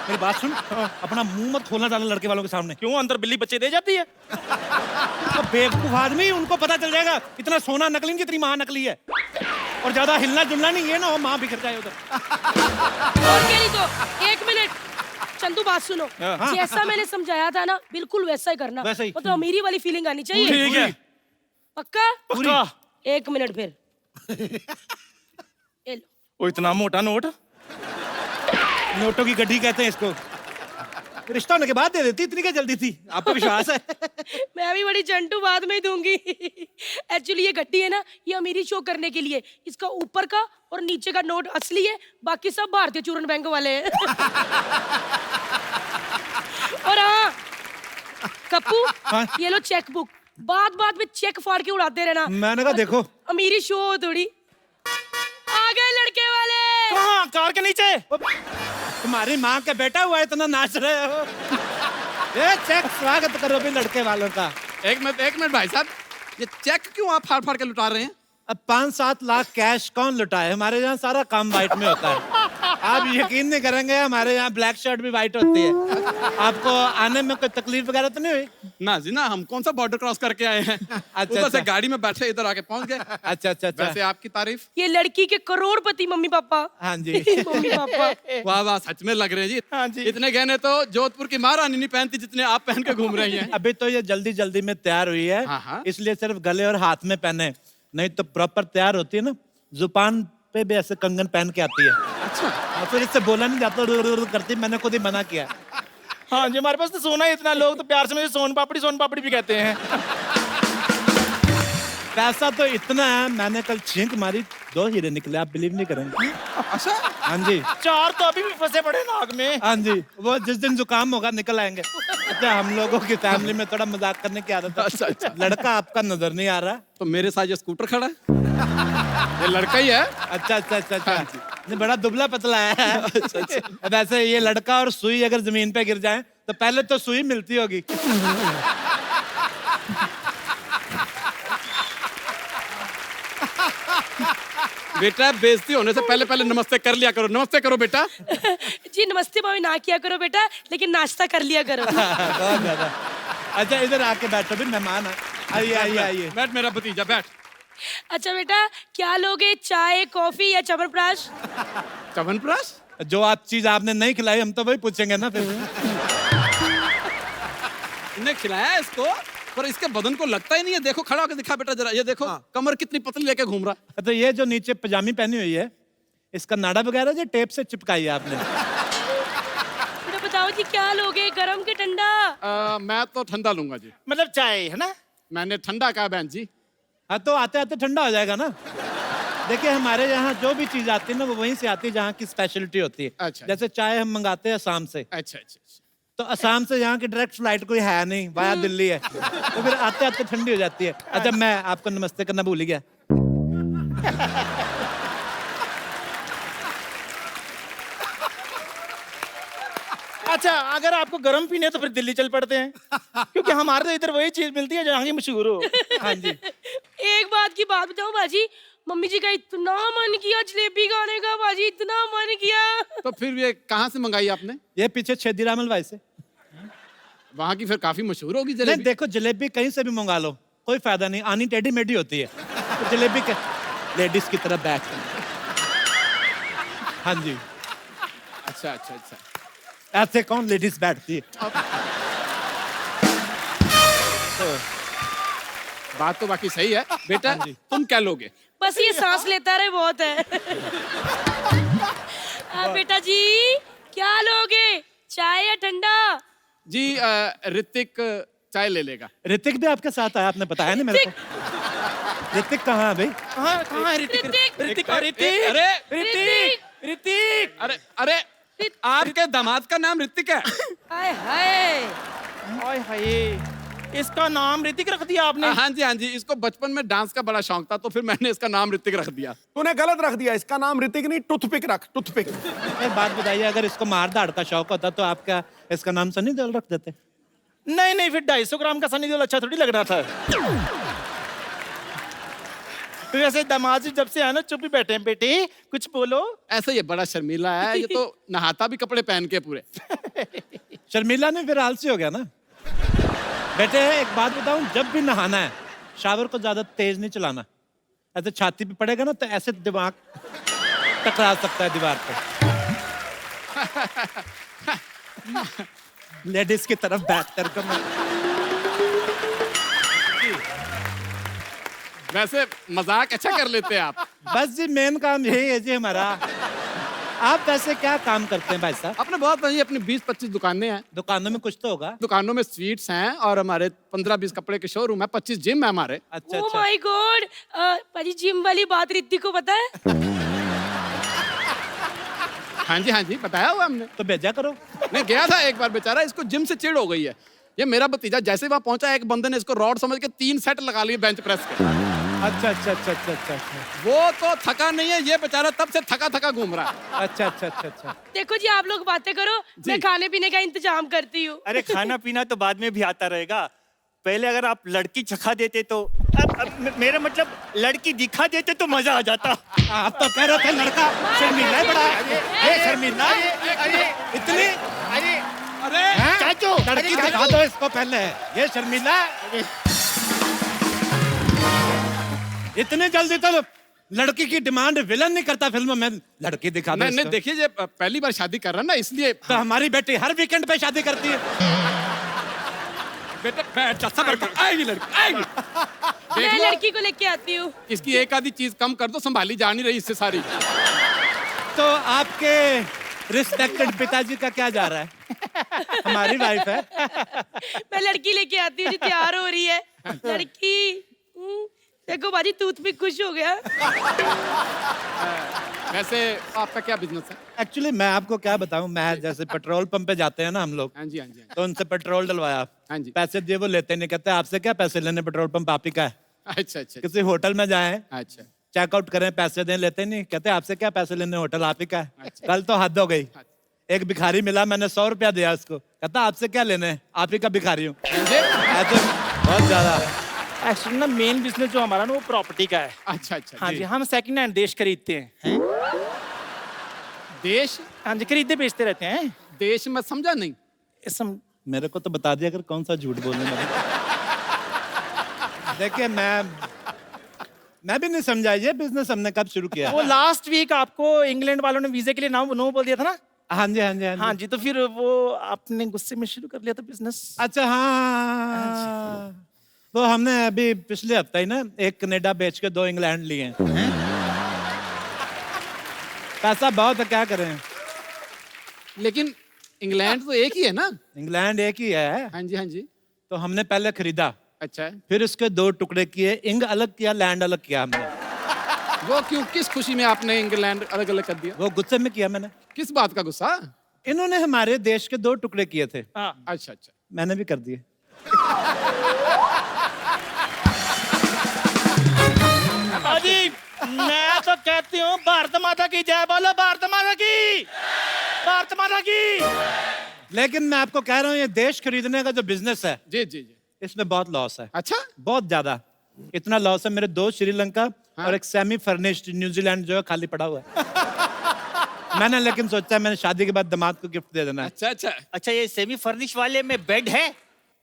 मेरी बात सुन, अपना मुंह मत खोलना डालो लड़के वालों के सामने। क्यों, अंदर बिल्ली बच्चे दे जाती है? तो बेवकूफ आदमी, उनको पता चल जाएगा इतना सोना नकली नहीं जितनी माँ नकली है। और ज्यादा हिलना जुलना नहीं, ये ना हो माँ बिखर जाए उधर। और क्या नहीं तो 1 मिनट चंदू, बात सुनो। हाँ। जैसा मैंने समझाया था ना, बिल्कुल वैसा ही करना। वैसा ही। मतलब अमीरी वाली फीलिंग आनी चाहिए। ठीक है, पक्का? पक्का। 1 मिनट फिर। ये लो। ओ इतना मोटा नोट। नोटों की गड्डी कहते हैं इसको। रिश्ता होने के बाद दे देती, इतनी क्या जल्दी थी? आपको विश्वास है? मैं भी बड़ी चंटू बाद में ही दूंगी। एक्चुअली ये गड्डी है ना, ये अमीरी शो करने के लिए। इसका ऊपर का और नीचे का नोट असली है, बाकी सब भारतीय चूरन बैंक वाले हैं। और हाँ कप्पू, हाँ? ये लो चेक बुक, बात में चेक फाड़ के उड़ाते रहना। मैंने कहा देखो, अमीरी शो हो थोड़ी। आ गए लड़के वाले। कहाँ? कार के नीचे। तुम्हारी माँ का बेटा हुआ इतना नाच रहे हो। ये चेक स्वागत करो भी लड़के वालों का। एक मिनट भाई साहब, ये चेक क्यों आप फाड़ फाड़ के लुटा रहे हैं? अब 5-7 लाख कैश कौन लुटाए? हमारे यहाँ सारा काम वाइट में होता है। आप यकीन नहीं करेंगे, हमारे यहाँ ब्लैक शर्ट भी वाइट होती है। आपको आने में कोई तकलीफ वगैरह तो नहीं हुई? ना जी ना, हम कौन सा बॉर्डर क्रॉस करके आए हैं। ऊपर से गाड़ी में बैठे इधर आके पहुंच गए। अच्छा। वैसे आपकी तारीफ। ये लड़की के करोड़पति मम्मी पापा। हाँ जी। Mummy papa. वाह वाह, सच में लग रहे हैं जी। हाँ जी। इतने गहने तो जोधपुर की महारानी नहीं पहनती जितने आप पहन के घूम रही हैं। अभी तो ये जल्दी में तैयार हुई है, हाँ। इसलिए सिर्फ गले और हाथ में पहने, नहीं तो प्रॉपर तैयार होती है ना, जुबान पे भी ऐसे कंगन पहन के आती है। अच्छा, और फिर इससे बोला नहीं जाता, करती, मैंने खुद ही मना किया। हाँ जी, हमारे पास तो सोना है इतना, लोग तो प्यार से मुझे सोन पापड़ी भी कहते हैं। पैसा तो इतना है, मैंने कल छींक मारी 2 हीरे निकले, आप बिलीव नहीं करेंगे। अच्छा। हाँ जी। 4 तो अभी भी फंसे पड़े नाक में। हाँ जी, वो जिस दिन जुकाम होगा निकल आएंगे। अच्छा, हम लोगों की फैमिली में थोड़ा मजाक करने की आदत है। अच्छा। लड़का आपका नजर नहीं आ रहा? तो मेरे साथ ये स्कूटर खड़ा है, ये लड़का ही है। अच्छा। ये बड़ा दुबला पतला है। अच्छा। वैसे ये लड़का और सुई अगर जमीन पे गिर जाए तो पहले तो सुई मिलती होगी। बेटा, बेइज्जती होने से पहले नमस्ते कर लिया करो। नमस्ते करो बेटा। जी नमस्ते भाभी ना किया करो बेटा, लेकिन नाश्ता कर लिया करो। बहुत ज्यादा। अच्छा, इधर आके बैठो भी, मेहमान आइए। बैठ मेरा भतीजा, बैठ। अच्छा बेटा, क्या लोगे, चाय कॉफी या च्यवनप्राश? च्यवनप्राश? जो आप चीज आपने नहीं खिलाई हम तो वही पूछेंगे ना फिर। ने खिलाया इसको, पर इसके बदन को लगता ही नहीं है। देखो, खड़ा होकर दिखा बेटा जरा, ये देखो कमर कितनी पतली लेके घूम रहा। तो ये जो नीचे पजामी पहनी हुई है, इसका नाड़ा वगैरह जो टेप से चिपकाई है आपने? बेटा बताओ जी, क्या लोगे, गरम के ठंडा? मैं तो ठंडा लूंगा जी। मतलब चाय है ना? मैंने ठंडा कहा बहन जी। हाँ, तो आते आते ठंडा हो जाएगा ना। देखिए, हमारे यहाँ जो भी चीज आती है ना, वो वहीं से आती है जहाँ की स्पेशलिटी होती है। अच्छा। जैसे चाय हम मंगाते हैं असम से, अच्छा। तो असम से यहाँ की डायरेक्ट फ्लाइट कोई है नहीं, वाया दिल्ली है, तो फिर आते आते ठंडी हो जाती है। अच्छा, मैं आपको नमस्ते करना भूल ही गया। अच्छा, अगर आपको गर्म पीने तो फिर दिल्ली चल पड़ते हैं, क्योंकि हमारे तो इधर वही चीज मिलती है जहाँ की मशहूर हो। हाँ जी। एक बात की बात बताऊं बाजी, मम्मी जी का इतना मन किया जलेबी खाने का बाजी, इतना मन किया। तो फिर ये कहाँ से मंगाई आपने? ये पीछे छेदीरामल भाई से। वहाँ की फिर काफी मशहूर होगी नहीं, जलेबी। देखो, जलेबी कहीं से भी मंगा लो, कोई फायदा नहीं, आनी टेढ़ी मेढ़ी होती है। तो जलेबी के लेडीज की तरह बैठ। हाँ जी। अच्छा। ऐसे कौन लेडीज बैठती है? बात तो बाकी सही है बेटा। तुम क्या लोगे? बस ये सांस लेता रहे बहुत है। बेटा जी, क्या लोगे, चाय या ठंडा? जी ऋतिक चाय ले लेगा। ऋतिक भी आपके साथ आया? आपने बताया नहीं मेरे को। ऋतिक कहाँ है भाई? कहाँ है ऋतिक? ऋतिक। ऋतिक। अरे आपके दामाद का नाम ऋतिक है? हाय हाय। हाय हाय, इसका नाम ऋतिक रख दिया आपने? हाँ जी, इसको बचपन में डांस का बड़ा शौक था, तो फिर मैंने इसका नाम ऋतिक रख दिया। तूने गलत रख दिया, इसका नाम ऋतिक नहीं, टूथपिक रख, टूथपिक। एक बात बताइए, अगर इसको मार धाड़ का शौक होता तो आप क्या इसका नाम सनी देओल रख देते? नहीं, फिर 250 ग्राम का सनी देओल अच्छा थोड़ी लग रहा था। वैसे दामाद जी जब से आए ना चुप ही बैठे हैं। बेटे कुछ बोलो। ऐसा ये बड़ा शर्मीला है, ये तो नहाता भी कपड़े पहन के पूरे। शर्मिला ने फिर आलसी हो गया ना। बेटे एक बात बताऊं, जब भी नहाना है शावर को ज्यादा तेज नहीं चलाना। ऐसे छाती पे पड़ेगा ना तो ऐसे दिमाग टकरा सकता है दीवार पे। लेडीज की तरफ बैठ कर मैं वैसे मजाक अच्छा कर लेते हैं आप। बस जी मेन काम यही है जी हमारा। आप वैसे क्या काम करते हैं भाई साहब? अपने बहुत भाई अपनी 20-25 दुकानें हैं। दुकानों में कुछ तो होगा। दुकानों में स्वीट्स हैं और हमारे 15-20 कपड़े के शोरूम है, 25 जिम है हमारे। अच्छा ओह अच्छा। माय गॉड, पाजी जिम वाली बात रिद्धि को पता है? हाँ जी बताया हुआ हमने। तो भेजा करो। नहीं गया था एक बार बेचारा, इसको जिम से चिढ़ हो गई है। ये मेरा भतीजा जैसे वहां पहुंचा, एक बंदे ने इसको रॉड समझ के 3 सेट लगा लिए बेंच प्रेस के। अच्छा अच्छा अच्छा अच्छा अच्छा अच्छा वो तो थका नहीं है, ये बेचारा तब से थका घूम रहा है। अच्छा अच्छा अच्छा अच्छा। देखो जी, आप लोग बातें करो, मैं खाने पीने का इंतजाम करती हूँ। अरे खाना पीना तो बाद में भी आता रहेगा। पहले अगर आप लड़की चखा देते तो अब मेरा मतलब लड़की दिखा देते तो मजा आ जाता। आप तो कह रहे थे लड़का शर्मीला है बड़ा। ये शर्मीला इतनी अरे चाचू लड़की दिखा दो इसको पहले। ये शर्मीला इतने जल्दी तो लड़की की डिमांड विलन नहीं करता फिल्म में। लड़की दिखा दो नहीं इसको। देखिए, ये पहली बार शादी कर रहा है ना, इसलिए। तो हमारी बेटी हर वीकेंड पे शादी करती है। बेटा बैठ जा, सब्र कर, आएगी लड़की आएगी। देख मैं लो, लड़की को लेके आती हूँ। इसकी एक आधी चीज कम कर दो, संभाली जा नहीं रही इससे सारी। तो आपके रिस्पेक्टेड पिताजी का क्या जा रहा है? हमारी वाइफ है। मैं लड़की लेके आती हूँ जी, तैयार हो रही है लड़की। देखो बाजी टूथपिक खुश हो गया। वैसे आपका क्या बिजनेस है? एक्चुअली मैं आपको क्या बताऊं, मैं जैसे पेट्रोल पंप पे जाते हैं ना हम लोग, हाँ जी तो उनसे पेट्रोल डलवाया। हाँ जी। पैसे दिए, वो लेते नहीं, कहते आपसे क्या पैसे लेने, पेट्रोल पंप आप ही का है। अच्छा किसी होटल में जाएं, अच्छा चेकआउट करें, पैसे दें, लेते नहीं, कहते आपसे क्या पैसे लेने, होटल आप ही का है। कल तो हद हो गई। एक भिखारी मिला, मैंने 100 रुपया दिया उसको, कहता आपसे क्या लेने, आप ही का भिखारी हूँ। ऐसे बहुत ज्यादा। एक्चुअली ना मेन बिजनेस जो हमारा ना वो प्रॉपर्टी का है। अच्छा हाँ जी, हम सेकंड हैंड देश खरीदते हैं। देश? हाँ जी, खरीदते बेचते रहते हैं। देश मैं समझा नहीं। मेरे को तो बता दिया अगर कौन सा झूठ बोलने लगा। देखिए मैं भी नहीं समझा ये बिजनेस हमने कब शुरू किया। वो लास्ट वीक आपको इंग्लैंड वालों ने वीजे के लिए नो बोल दिया था ना। हाँ जी हाँ जी हाँ जी, तो फिर वो आपने गुस्से में शुरू कर लिया था बिजनेस। अच्छा हाँ, वो हमने अभी पिछले हफ्ते ही ना एक कनाडा बेच के 2 इंग्लैंड लिए हैं। पैसा बहुत है, क्या करें। लेकिन इंग्लैंड तो एक ही है ना? इंग्लैंड एक ही है। हाँ जी। तो हमने पहले खरीदा, अच्छा, फिर उसके 2 टुकड़े किए, इंग अलग किया, लैंड अलग किया हमने। वो क्यों, किस खुशी में आपने इंग्लैंड अलग अलग कर दिया? वो गुस्से में किया मैंने। किस बात का गुस्सा? इन्होंने हमारे देश के 2 टुकड़े किए थे। अच्छा मैंने भी कर दिए। अजी मैं तो कहती हूँ भारत माता की जय बोलो, भारत माता की, भारत माता की। लेकिन मैं आपको कह रहा हूँ ये देश खरीदने का जो बिजनेस है, जी इसमें बहुत लॉस है। अच्छा, बहुत ज्यादा। इतना लॉस है, मेरे 2 श्रीलंका और एक सेमी फर्निश्ड न्यूजीलैंड जो है खाली पड़ा हुआ है। मैंने लेकिन सोचा मैंने शादी के बाद दामाद को गिफ्ट दे देना है। अच्छा, ये सेमी फर्निश वाले में बेड है?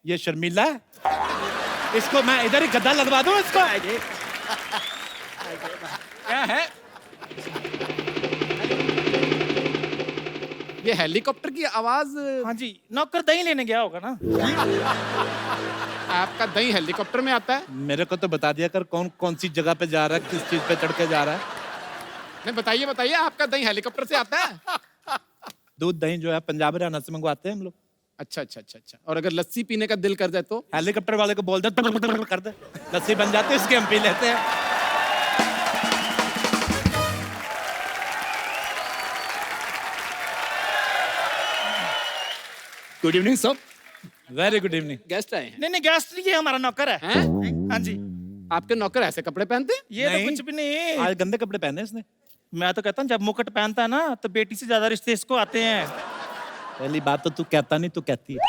ये शर्मीला है, इसको मैं इधर ही गद्दा लगवा दूं इसको। क्या है ये? हेलीकॉप्टर की आवाज? हाँ जी, नौकर दही लेने गया होगा ना। आपका दही हेलीकॉप्टर में आता है? मेरे को तो बता दिया कर कौन कौन सी जगह पे जा रहा है, किस चीज पे चढ़ के जा रहा है। नहीं बताइए, आपका दही हेलीकॉप्टर से आता है? दूध दही जो है पंजाब हरियाणा से मंगवाते हैं हम लोग। अच्छा। और अगर लस्सी पीने का दिल कर जाए तो? हेलीकॉप्टर वाले को बोल दे कर दे, लस्सी बन जाती है, इसके हम पी लेते हैं। Good evening sir. Very good evening. Guest आए हैं? नहीं, गेस्ट नहीं, ये हमारा नौकर है। हाँ जी। आपके नौकर ऐसे कपड़े पहनते हैं? ये तो कुछ भी नहीं। आज गंदे कपड़े पहने इसने। मैं तो कहता हूँ जब मुकुट पहनता है ना तो बेटी से ज्यादा रिश्ते इसको आते हैं। पहली बात तो तू कहता नहीं, तू कहती है।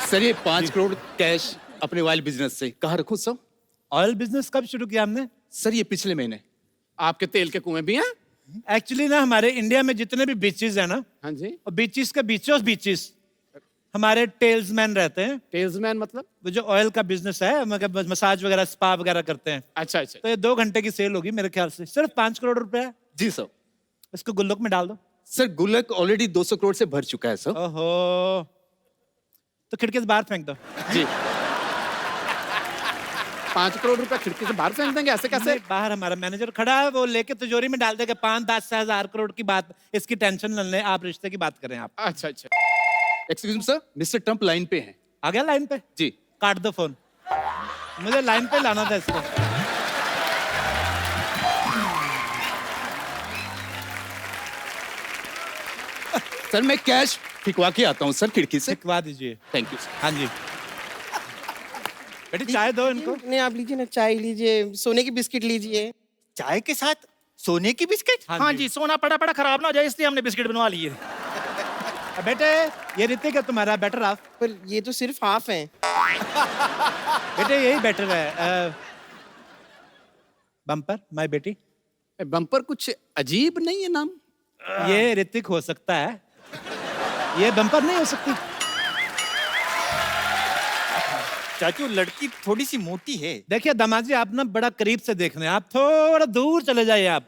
सर ये 5 करोड़ कैश अपने वाइल बिजनेस से कहाँ रखूं सर? ऑयल बिजनेस कब शुरू किया हमने? सर ये पिछले महीने। आपके तेल के कुएं भी हैं? एक्चुअली ना हमारे इंडिया में जितने भी बीचेस हैं ना, हाँ जी। और बीचेस के बीचों बीचेस हमारे टेल्समैन रहते हैं। टेल्समैन मतलब? वो जो ऑयल का बिजनेस है, मतलब मसाज वगैरह, स्पा वगैरह करते हैं। अच्छा अच्छा। तो ये 2 घंटे की सेल होगी मेरे ख्याल से, सिर्फ 5 करोड़ रुपए है। जी सर। इसको गुल्लक में डाल दो। सर गुल्लक ऑलरेडी 200 करोड़ से भर चुका है सर। ओहो, तो खिड़की से बाहर फेंक दो। जी। 5 करोड़ रुपए खिड़की से बाहर फेंक देंगे? ऐसे कैसे? नहीं, बाहर हमारा मैनेजर खड़ा है, वो लेके तिजोरी में डाल देगा। 5-10 हजार करोड़ की बात, इसकी टेंशन न लें आप, रिश्ते की बात करें आप। अच्छा अच्छा। Excuse me sir, mister Trump line पे हैं। आ गया लाइन पे? जी। काट दो फोन, मुझे लाइन पे लाना था इसको। सर मैं कैश फिकवा के आता हूँ सर खिड़की से। सिखवा दीजिए। Thank you sir. हाँ जी। बेटी चाय दो इनको। नहीं आप लीजिए ना, चाय लीजिए, सोने की बिस्किट लीजिए। चाय के साथ सोने की बिस्किट? हाँ जी, सोना पड़ा पड़ा खराब ना हो जाए इसलिए हमने बिस्किट बनवा लिए। बेटे ये ऋतिक है तुम्हारा बेटर हाफ। पर ये तो सिर्फ हाफ है। बेटे यही बेटर है। बम्पर माय बेटी। बम्पर कुछ अजीब नहीं है नाम? ये ऋतिक हो सकता है, ये बम्पर नहीं हो सकती। चाचू लड़की थोड़ी सी मोटी है। देखिए दामाजी, आप ना बड़ा करीब से देख रहे हैं, आप थोड़ा दूर चले जाइए। आप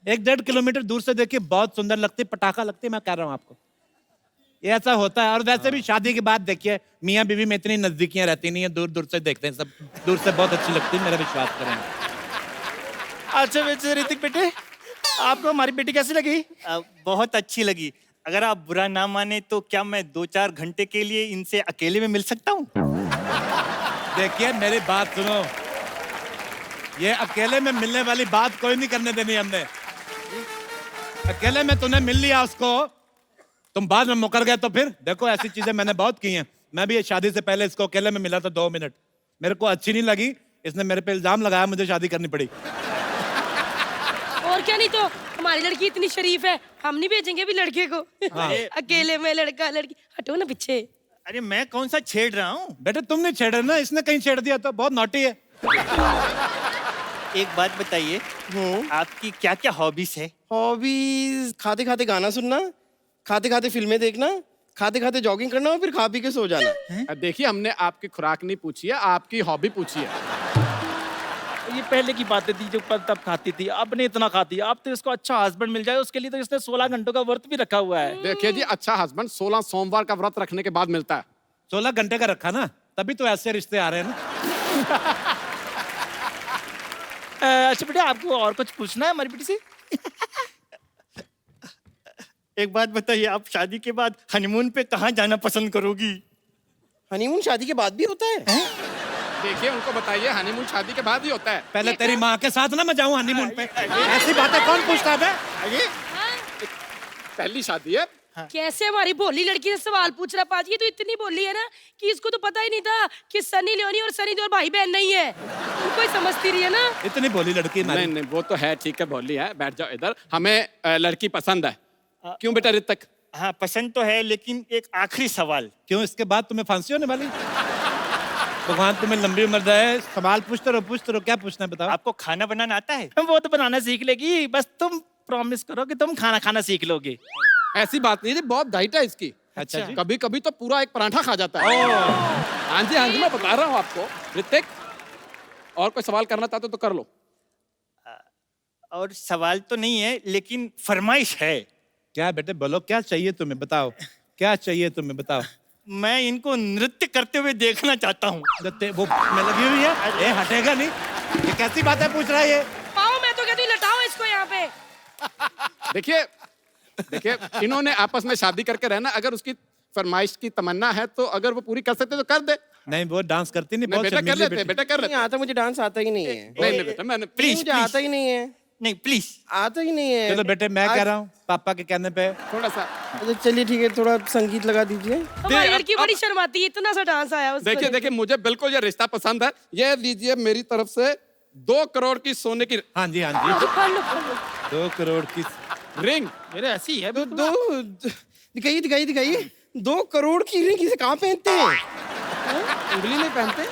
1-1.5 किलोमीटर दूर से देखिए, बहुत सुंदर लगती है, पटाखा लगती है, मैं कह रहा हूँ आपको। ये ऐसा होता है। और वैसे भी शादी के बाद देखिए, मियाँ बीवी में इतनी नजदीकियां रहती नहीं है, दूर दूर से देखते हैं सब, दूर से बहुत अच्छी लगती है, मेरा विश्वास करें। अच्छा वैसे ऋतिक बेटे, आपको हमारी बेटी कैसी लगी? बहुत अच्छी लगी। अगर आप बुरा ना माने तो क्या मैं 2-4 घंटे के लिए इनसे अकेले में मिल सकता हूँ? देखिए मेरी बात सुनो, ये अकेले में मिलने वाली बात कोई नहीं करने देनी हमने। अकेले में तूने मिल लिया उसको, तुम बाद में मुकर गए तो फिर देखो, ऐसी चीजें मैंने बहुत की हैं। मैं भी शादी से पहले इसको अकेले में मिला था 2 मिनट, मेरे को अच्छी नहीं लगी, इसने मेरे पे इल्जाम लगाया, मुझे शादी करनी पड़ी। और क्या, नहीं तो हमारी लड़की इतनी शरीफ है, हम नहीं भेजेंगे भी लड़के को। अकेले में लड़का लड़की, हटो ना पीछे। अरे मैं कौन सा छेड़ रहा हूँ? बेटे तुम नहीं छेड़े ना, इसने कहीं छेड़ दिया तो, बहुत नॉटी है। एक बात बताइए, आपकी क्या क्या हॉबीज है? हॉबीज खाते खाते गाना सुनना, खाते खाते फिल्में देखना, खाते खाते जॉगिंग करना और फिर खा पी के सो जाना। देखिए हमने आपकी खुराक नहीं पूछी है, आपकी हॉबी पूछी है। ये पहले की बातें थी जो तब खाती थी, अब नहीं इतना खाती। अब तो इसको अच्छा हस्बैंड मिल जाए, उसके लिए तो इसने 16 घंटों का व्रत भी रखा हुआ है। देखिए जी, अच्छा हस्बैंड 16 सोमवार का व्रत रखने के बाद मिलता है। 16 घंटे का रखा ना, तभी तो ऐसे रिश्ते आ रहे हैं ना। अच्छा बेटा, आपको और कुछ पूछना है हमारी बेटी से? एक बात बताइए, आप शादी के बाद हनीमून पे कहाँ जाना पसंद करोगी? हनीमून शादी के बाद भी होता है? देखिए उनको बताइए, हनीमून शादी के बाद ही होता है। पहले तेरी माँ के साथ ना मैं जाऊं हनीमून पे, ऐसी बातें कौन पूछता है? पहली शादी है। कैसे हमारी भोली लड़की से सवाल पूछ रहा पाजी? ये तो इतनी भोली है ना कि इसको तो पता ही नहीं था कि सनी लियोनी और सनी देओल भाई बहन नहीं है। कोई समझती रही है ना। इतनी भोली लड़की नहीं नहीं, वो तो है, ठीक है, भोली है। बैठ जाओ इधर। हमें लड़की पसंद है। क्यों बेटा ऋतिक? हाँ पसंद तो है, लेकिन एक आखिरी सवाल। क्यों, इसके बाद तुम्हें फांसी होने वाली? भगवान तुम्हें लंबी उम्र दे। सवाल पूछते रहो, क्या पूछना है बताओ। आपको खाना बनाना आता है? वो तो बनाना सीख लेगी, बस तुम प्रॉमिस करो कि तुम खाना खाना सीख लोगे। ऐसी बात नहीं है, बहुत डाइट है इसकी। अच्छा जी। कभी कभी तो पूरा एक पराठा खा जाता है। हाँ जी हाँ जी, मैं बता रहा हूँ आपको। ऋतिक, और कोई सवाल करना चाहते तो कर लो। और सवाल तो नहीं है, लेकिन फरमाइश है। क्या बेटे बोलो, क्या चाहिए तुम्हें बताओ, क्या चाहिए तुम्हें बताओ। मैं इनको नृत्य करते हुए देखना चाहता हूँ। वो मैं लगी हुई है, ये हटेगा नहीं। ये कैसी बातें पूछ रहा है ये? पाओ, मैं तो कहती हूँ लटाओ इसको यहाँ पे। देखिए देखिए, इन्होंने आपस में शादी करके रहना। अगर उसकी फरमाइश की तमन्ना है तो अगर वो पूरी कर सकते तो कर दे। नहीं वो डांस करती नहीं, नहीं बहुत बेटा कर शर्मीली लेते, बेटी। बेटा कर नहीं लेते। आता, मुझे डांस आता ही नहीं है। नहीं नहीं बेटा, मैंने प्लीज मुझे आता ही नहीं है, नहीं प्लीज। आता ही नहीं है। चलो बेटे, मैं कह रहा हूँ पापा के कहने पे। थोड़ा सा अच्छा चलिए ठीक है, थोड़ा संगीत लगा दीजिए। हमारी अब- लड़की बड़ी शर्माती है, इतना सा डांस आया उसको। देखिए देखिए, मुझे बिल्कुल ये रिश्ता पसंद है। ये लीजिए मेरी तरफ से 2 करोड़ की सोने की हाँ जी हाँ जी, 2 करोड़ की रिंग। मेरे ऐसी है। दिखाइए दिखाइए दिखाइए। 2 करोड़ की रिंग इसे कहाँ पहनते हैं? उंगली नहीं पहनते।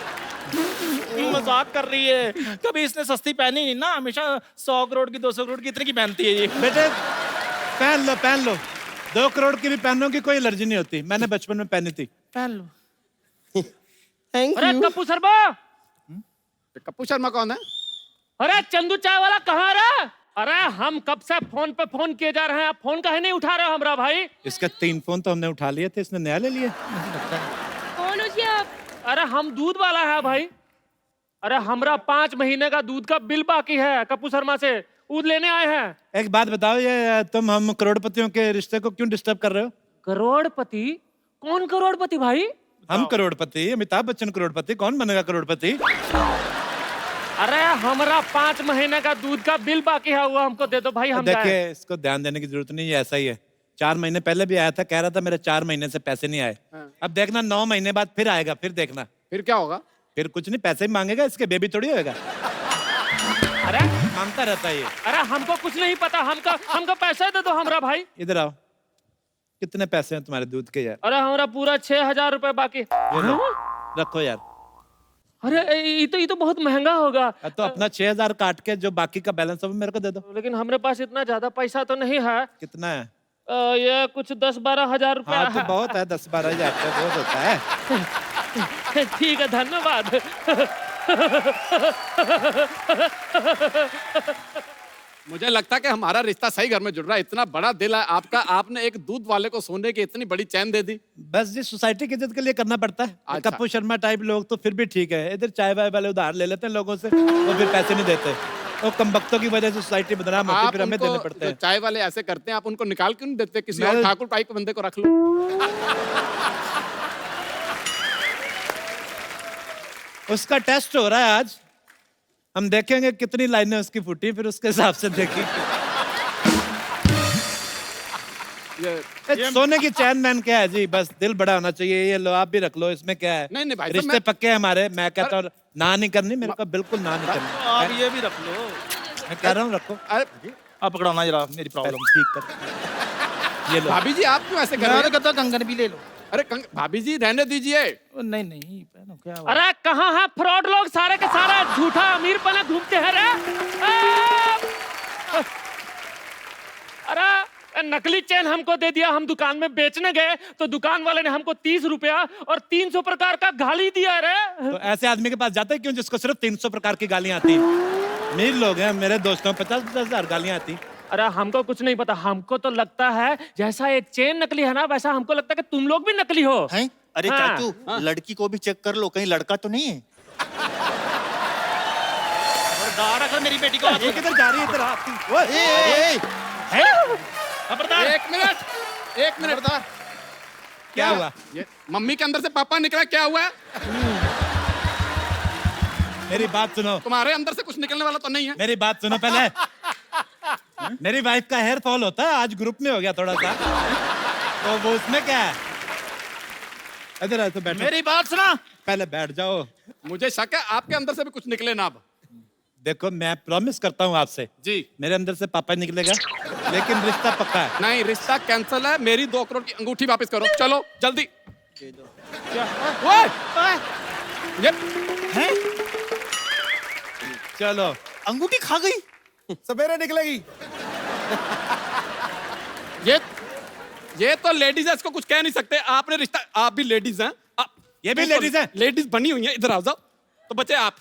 मजाक कर रही है, कभी इसने सस्ती पहनी नहीं ना, हमेशा 100 करोड़ की 200 करोड़ की इतनी की पहनती है ये। बेटे पहन लो 2 करोड़ की भी पहनोगी कोई एलर्जी नहीं होती, मैंने बचपन में पहनी थी। पहन लो। थैंक अरे यू। कप्पू शर्मा, कप्पू शर्मा कौन है? अरे चंदू चाय वाला कहाँ रहा? अरे हम कब से फोन पे फोन किए जा रहे हैं, आप फोन काहे नहीं उठा रहे हो हमरा भाई? इसका 3 फोन तो हमने उठा लिए थे, इसने नया ले लिया। कौन हो जी आप? अरे हम दूध वाला है भाई। अरे हमरा 5 महीने का दूध का बिल बाकी है, कप्पू शर्मा से दूध लेने आए हैं। एक बात बताओ, ये तुम हम करोड़पतियों के रिश्ते को क्यों डिस्टर्ब कर रहे हो? करोड़पति? कौन करोड़पति भाई? हम करोड़पति, अमिताभ बच्चन करोड़पति, कौन बनेगा करोड़पति? अरे हमरा 5 महीने का दूध का बिल बाकी है, वो हमको दे दो भाई, हम जाएं। देखिए, इसको ध्यान देने की जरूरत नहीं है, ऐसा ही है। 4 महीने पहले भी आया था, कह रहा था मेरे 4 महीने से पैसे नहीं आए। अब देखना 9 महीने बाद फिर आएगा, फिर देखना। फिर क्या होगा? फिर कुछ नहीं, पैसे ही मांगेगा, इसके बेबी थोड़ी होएगा। अरे मांगता रहता है ये। अरे हमको कुछ नहीं पता, हमको पैसे दे दो हमरा भाई। इधर आओ, कितने पैसे हैं तुम्हारे दूध के यार? अरे हमरा पूरा 6000 रुपए बाकी। ये लो, रखो यार। अरे ये तो बहुत महंगा होगा। तो अपना 6000 काट के जो बाकी का बैलेंस है वो मेरे को दे दो। लेकिन हमरे पास इतना ज्यादा पैसा तो नहीं है। कितना है? ये कुछ 10-12 हजार रुपया हाँ तो है। बहुत है, 10-12 हजार तो बहुत होता है। ठीक है, धन्यवाद। मुझे लगता है कि हमारा रिश्ता सही घर में जुड़ रहा है। इतना बड़ा दिल है आपका, आपने एक दूध वाले को सोने की इतनी बड़ी चैन दे दी। बस जी, सोसाइटी की इज्जत के लिए करना पड़ता है। अच्छा। कप्पू शर्मा टाइप लोग तो फिर भी ठीक है, इधर चाय वाय वाले उधार ले लेते हैं लोगों से, वो फिर पैसे नहीं देते। तो कमबख्तों की वजह से सोसाइटी बदनाम होती है, आप फिर हमें देने उनको पड़ते जो हैं। चाय वाले ऐसे करते हैं, आप उनको निकाल क्यों नहीं देते? किसी मैं- और ठाकुर टाइप के बंदे को रख लो। उसका टेस्ट हो रहा है आज, हम देखेंगे कितनी लाइनें उसकी फूटी, फिर उसके हिसाब से देखेंगे। ये सोने की चैन मैन क्या है जी, बस दिल बड़ा होना चाहिए। ये लो, आप भी रख लो, इसमें क्या है? नहीं, नहीं भाई साहब, रिश्ते मैं- पक्के हैं हमारे। मैं कहता हूँ ना नहीं करनी, मेरे को बिल्कुल ना नहीं करनी। आप ये भी रख लो। मैं कह रहा हूँ रखो। अरे आप पकड़ाना जरा मेरी प्रॉब्लम। ठीक कर, ये लो। भाभी जी, आप क्यों ऐसे कर रहे मैं हैं? कहता कंगन भी ले लो। अरे भाभी जी रहने दीजिए। नहीं नहीं, पहनो क्या हुआ? अरे कहाँ है फ्रॉड लोग, सारे के सारे झूठा अमीर बने घूमते हैं रे। अरे नकली चेन हमको दे दिया, हम दुकान में बेचने गए तो दुकान वाले ने हमको 30 रुपया और 300 प्रकार का गाली दिया रे। तो ऐसे आदमी के पास जाते हैं क्यों जिसको सिर्फ 300 प्रकार की गालियां आती हैं? अमीर लोग हैं, मेरे दोस्तों 50-50 हजार गालियां आती। अरे हमको कुछ नहीं पता, हमको तो लगता है जैसा ये चेन नकली है ना, वैसा हमको लगता है कि तुम लोग भी नकली हो। हैं? अरे हाँ। चाचू, लड़की को भी चेक कर लो, कहीं लड़का तो नहीं है। खबरदार अगर मेरी बेटी को ये किधर जा रही है? इधर आती। खबरदार। एक मिनट। क्या हुआ? ये मम्मी के अंदर से पापा निकला, क्या हुआ है? मेरी बात सुनो, तुम्हारे अंदर से कुछ निकलने वाला तो नहीं है? मेरी बात सुनो पहले। मेरी वाइफ का हेयर फॉल होता है, आज ग्रुप में हो गया थोड़ा सा, तो वो उसमें क्या है? इधर आ, तो बैठो। मेरी बात सुना। पहले बैठ जाओ। मुझे शक है आपके अंदर से भी कुछ निकले ना। अब देखो, मैं प्रॉमिस करता हूँ आपसे, जी मेरे अंदर से पापा निकलेगा, लेकिन रिश्ता पक्का है। नहीं, रिश्ता कैंसिल है। मेरी 2 करोड़ की अंगूठी वापस करो, चलो जल्दी। ओए! ये चलो, अंगूठी खा गई। सवेरे निकलेगी। ये तो लेडीज है, इसको कुछ कह नहीं सकते। आपने रिश्ता, आप भी लेडीज हैं। ये भी ladies हैं? लेडीज बनी हुई हैं। इधर आओ, जाओ। तो बचे आप।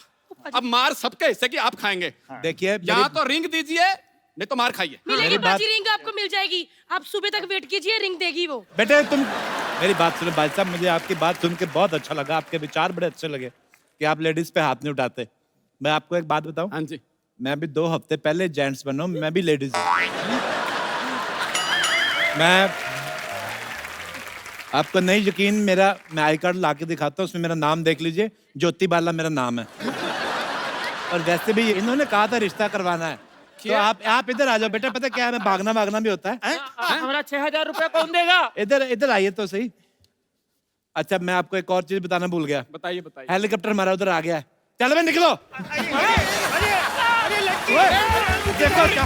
अब मार सबके हिस्से की आप खाएंगे। देखिए यहाँ तो रिंग दीजिए, नहीं तो मार खाइए। मिलेगी मेरी बात- बाजी, रिंग आपको मिल जाएगी। आप सुबह तक वेट कीजिए, रिंग देगी वो। बेटे तुम मेरी बात सुनो भाई साहब, मुझे आपकी बात सुन के बहुत अच्छा लगा, आपके विचार बड़े अच्छे लगे कि आप लेडीज पे हाथ नहीं उठाते। मैं आपको एक बात बताऊं, हाँ जी। मैं भी 2 हफ्ते पहले जेंट्स बना हूं, मैं भी लेडीज हूं। मैं आपको नहीं यकीन, मैं आई कार्ड ला के दिखाता हूँ, उसमें मेरा नाम देख लीजिए, ज्योति बाला मेरा नाम है। और वैसे भी इन्होंने कहा था रिश्ता करवाना है, तो आप इधर आ जाओ बेटा। पता क्या है, मैं भागना भी होता है। हमारा 6000 रुपया कौन देगा? इधर आइए तो सही। अच्छा, मैं आपको एक और चीज बताना भूल गया। बताइए बताइए। हेलीकॉप्टर हमारा उधर आ गया है। चलो भाई निकलो। ओए, देखो क्या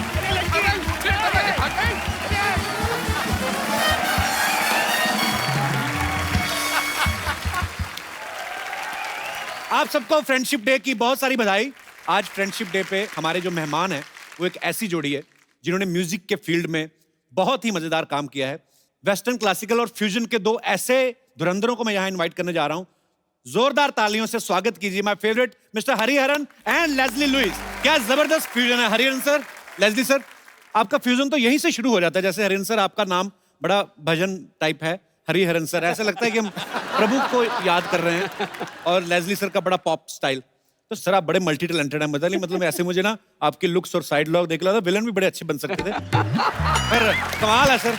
आप सबको फ्रेंडशिप डे की बहुत सारी बधाई। आज फ्रेंडशिप डे पे हमारे जो मेहमान हैं वो एक ऐसी जोड़ी है जिन्होंने म्यूजिक के फील्ड में बहुत ही मजेदार काम किया है। वेस्टर्न, क्लासिकल और फ्यूजन के दो ऐसे धुरंधरों को मैं यहाँ इनवाइट करने जा रहा हूँ। जोरदार तालियों से स्वागत कीजिए my favourite mister Hariharan and Leslie Lewis. क्या जबरदस्त फ्यूजन है हरिहरन सर, लेस्ली सर। आपका फ्यूजन तो यहीं से शुरू हो जाता है। जैसे हरिहरन सर आपका नाम बड़ा भजन टाइप है, हरिहरन सर ऐसा लगता है कि हम प्रभु को याद कर रहे हैं, और लेस्ली सर का बड़ा पॉप स्टाइल। तो सर आप बड़े मल्टी टैलेंटेड हैं, मतलब ऐसे मुझे ना आपके लुक्स और साइड लॉग देख रहा था, विलन भी बड़े अच्छे बन सकते थे। पर कमाल है सर।